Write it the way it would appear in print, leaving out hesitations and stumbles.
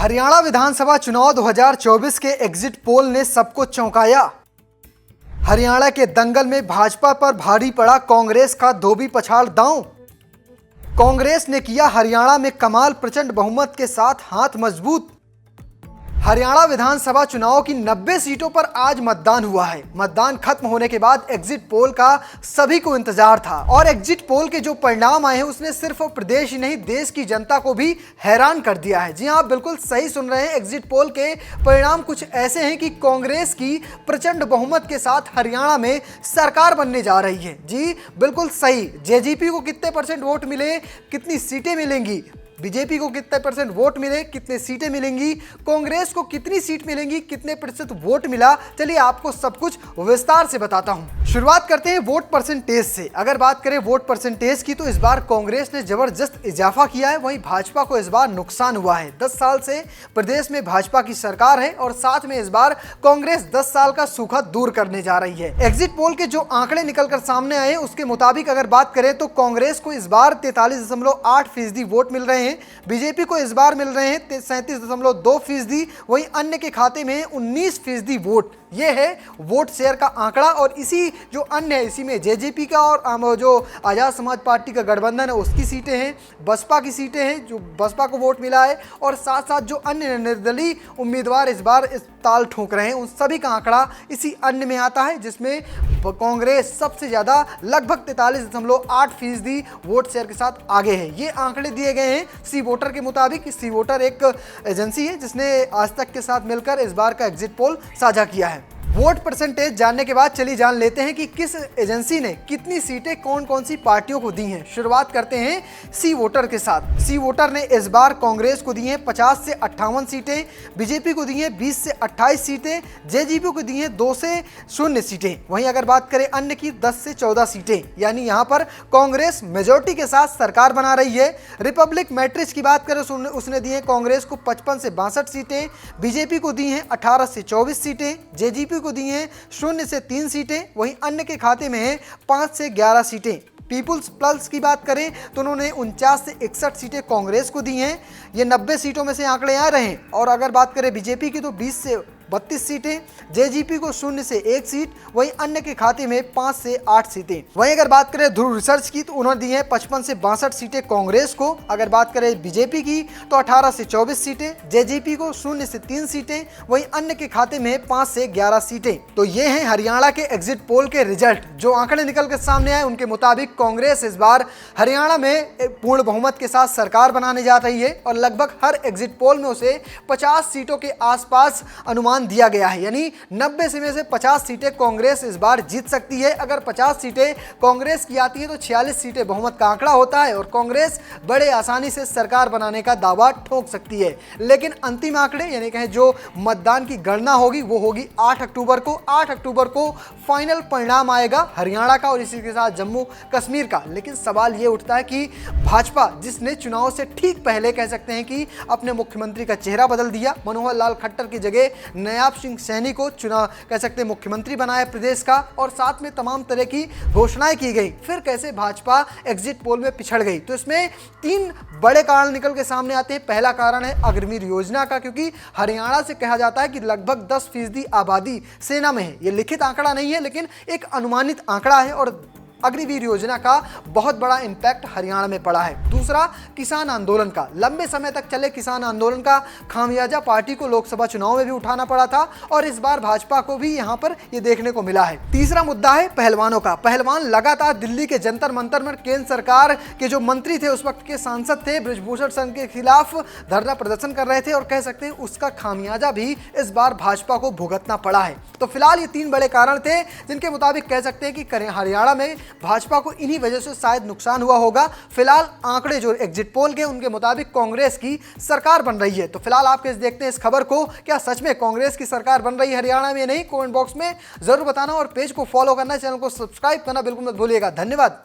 हरियाणा विधानसभा चुनाव 2024 के exit poll ने सबको चौंकाया। हरियाणा के दंगल में भाजपा पर भारी पड़ा कांग्रेस का धोबी पछाड़ दांव। कांग्रेस ने किया हरियाणा में कमाल, प्रचंड बहुमत के साथ हाथ मजबूत। हरियाणा विधानसभा चुनाव की 90 सीटों पर आज मतदान हुआ है। मतदान खत्म होने के बाद एग्जिट पोल का सभी को इंतजार था और एग्जिट पोल के जो परिणाम आए हैं उसने सिर्फ प्रदेश ही नहीं देश की जनता को भी हैरान कर दिया है। जी हां, आप बिल्कुल सही सुन रहे हैं। एग्जिट पोल के परिणाम कुछ ऐसे हैं कि कांग्रेस की प्रचंड बहुमत के साथ हरियाणा में सरकार बनने जा रही है। जी बिल्कुल सही। जेजेपी को कितने परसेंट वोट मिले, कितनी सीटें मिलेंगी, बीजेपी को कितने परसेंट वोट मिले, कितने सीटें मिलेंगी, कांग्रेस को कितनी सीट मिलेंगी, कितने प्रतिशत वोट मिला, चलिए आपको सब कुछ विस्तार से बताता हूं। शुरुआत करते हैं वोट परसेंटेज से। अगर बात करें वोट परसेंटेज की तो इस बार कांग्रेस ने जबरदस्त इजाफा किया है, वहीं भाजपा को इस बार नुकसान हुआ है। 10 साल से प्रदेश में भाजपा की सरकार है और साथ में इस बार कांग्रेस 10 साल का सूखा दूर करने जा रही है। एग्जिट पोल के जो आंकड़े निकलकर सामने आए उसके मुताबिक अगर बात करें तो कांग्रेस को इस बार 43.8% वोट मिल रहे हैं, बीजेपी को इस बार मिल रहे हैं 37.2%, वहीं अन्य के खाते में 19% वोट। ये है वोट शेयर का आंकड़ा और इसी जो अन्य है इसी में जेजेपी का और जो आजाद समाज पार्टी का गठबंधन है उसकी सीटें हैं, बसपा की सीटें हैं जो बसपा को वोट मिला है और साथ साथ जो अन्य निर्दलीय उम्मीदवार इस बार इस ताल ठोक रहे हैं उन सभी का आंकड़ा इसी अन्य में आता है, जिसमें कांग्रेस सबसे ज्यादा लगभग 43.8% वोट शेयर के साथ आगे है। ये आंकड़े दिए गए हैं सी वोटर के मुताबिक। सी वोटर एक एजेंसी है जिसने आज तक के साथ मिलकर इस बार का एग्जिट पोल साझा किया है। वोट परसेंटेज जानने के बाद चलिए जान लेते हैं कि किस एजेंसी ने कितनी सीटें कौन कौन सी पार्टियों को दी हैं। शुरुआत करते हैं सी वोटर के साथ। सी वोटर ने इस बार कांग्रेस को दी हैं 50 से 58 सीटें, बीजेपी को दी हैं 20 से 28 सीटें, जेजेपी को दी हैं 2 से 0 सीटें। वहीं अगर बात करें अन्य की 10 से 14 सीटें, यानी यहाँ पर कांग्रेस मेजोरिटी के साथ सरकार बना रही है। रिपब्लिक मैट्रिक्स की बात करें उसने दी है कांग्रेस को 55 से 62 सीटें, बीजेपी को दी हैं 18 से 24 सीटें, जेजेपी को दी हैं 0 से 3 सीटें, वहीं अन्य के खाते में है 5 से 11 सीटें। पीपुल्स प्लस की बात करें तो उन्होंने 49 से 61 सीटें कांग्रेस को दी हैं। ये 90 सीटों में से आंकड़े आ रहे हैं। और अगर बात करें बीजेपी की तो 20 से 32 सीटें, जेजेपी को 0 से 1 सीट, वहीं अन्य के खाते में 5 से 8 सीटें। वहीं अगर बात करें ध्रुव रिसर्च की तो उन्होंने दी है 55 से 62 सीटें कांग्रेस को। अगर बात करें बीजेपी की तो 18 से 24 सीटें, जेजेपी को 0 से 3 सीटें, वहीं अन्य के खाते में 5 से 11 सीटें। तो ये हैं हरियाणा के एग्जिट पोल के रिजल्ट। जो आंकड़े निकल कर सामने आए उनके मुताबिक कांग्रेस इस बार हरियाणा में पूर्ण बहुमत के साथ सरकार बनाने जा रही है और लगभग हर एग्जिट पोल में उसे 50 सीटों के आसपास अनुमान दिया गया है, यानी 90 में से 50 सीटें कांग्रेस इस बार जीत सकती है। अगर 50 सीटें कांग्रेस की आती है तो 46 सीटें बहुमत का आंकड़ा होता है और कांग्रेस बड़े आसानी से सरकार बनाने का दावा ठोक सकती है। लेकिन अंतिम आंकड़े यानी कहें जो मतदान की गणना होगी वो होगी 8 अक्टूबर को। 8 अक्टूबर को फाइनल परिणाम आएगा हरियाणा का और इसी के साथ जम्मू कश्मीर का। लेकिन सवाल ये उठता है कि भाजपा जिसने चुनाव से ठीक पहले कह सकते हैं कि अपने मुख्यमंत्री का चेहरा बदल दिया, मनोहर लाल खट्टर की जगह नयाब सिंह सैनी को चुनाव कह सकते हैं मुख्यमंत्री बनाया प्रदेश का और साथ में तमाम तरह की घोषणाएं की गई, फिर कैसे भाजपा एग्जिट पोल में पिछड़ गई। तो इसमें 3 बड़े कारण निकल के सामने आते हैं। पहला कारण है अग्निवीर योजना का, क्योंकि हरियाणा से कहा जाता है कि लगभग 10% आबादी सेना में है। ये लिखित आंकड़ा नहीं है लेकिन एक अनुमानित आंकड़ा है और अग्निवीर योजना का बहुत बड़ा इंपैक्ट हरियाणा में पड़ा है। दूसरा किसान आंदोलन का, लंबे समय तक चले किसान आंदोलन का खामियाजा पार्टी को लोकसभा चुनाव में भी उठाना पड़ा था और इस बार भाजपा को भी यहां पर ये देखने को मिला है। तीसरा मुद्दा है पहलवानों का। पहलवान लगातार दिल्ली के जंतर मंतर में केंद्र सरकार के जो मंत्री थे उस वक्त के सांसद थे बृजभूषण सिंह के खिलाफ धरना प्रदर्शन कर रहे थे और कह सकते हैं उसका खामियाजा भी इस बार भाजपा को भुगतना पड़ा है। तो फिलहाल ये 3 बड़े कारण थे जिनके मुताबिक कह सकते हैं कि हरियाणा में भाजपा को इन्हीं वजह से शायद नुकसान हुआ होगा। फिलहाल आंकड़े जो एग्जिट पोल के उनके मुताबिक कांग्रेस की सरकार बन रही है। तो फिलहाल आप कैसे देखते हैं इस खबर को? क्या सच में कांग्रेस की सरकार बन रही है हरियाणा में? नहीं, कमेंट बॉक्स में जरूर बताना और पेज को फॉलो करना, चैनल को सब्सक्राइब करना बिल्कुल मत भूलिएगा। धन्यवाद।